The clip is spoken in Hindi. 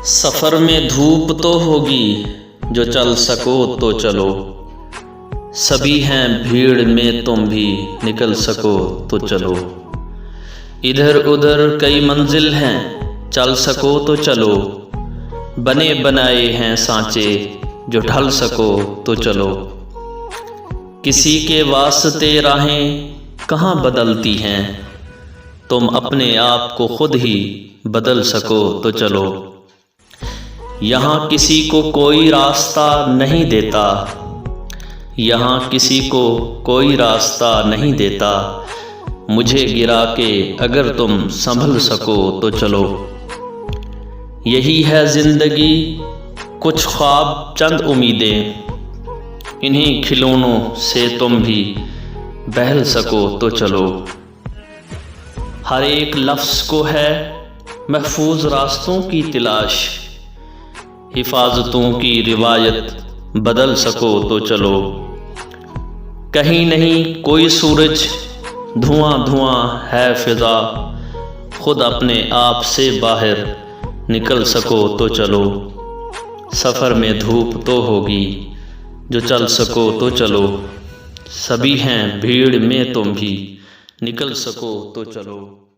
सफ़र में धूप तो होगी, जो चल सको तो चलो। सभी हैं भीड़ में, तुम भी निकल सको तो चलो। इधर उधर कई मंजिल हैं, चल सको तो चलो। बने बनाए हैं सांचे, जो ढल सको तो चलो। किसी के वास्ते राहें कहाँ बदलती हैं, तुम अपने आप को खुद ही बदल सको तो चलो। यहाँ किसी को कोई रास्ता नहीं देता, यहाँ किसी को कोई रास्ता नहीं देता। मुझे गिरा के अगर तुम संभल सको तो चलो। यही है ज़िंदगी, कुछ ख्वाब चंद उम्मीदें, इन्हीं खिलौनों से तुम भी बहल सको तो चलो। हर एक लफ्ज़ को है महफूज रास्तों की तलाश, हिफाजतों की रिवायत बदल सको तो चलो। कहीं नहीं कोई सूरज, धुआं धुआं है फ़िज़ा, खुद अपने आप से बाहर निकल सको तो चलो। सफ़र में धूप तो होगी, जो चल सको तो चलो। सभी हैं भीड़ में, तुम भी निकल सको तो चलो।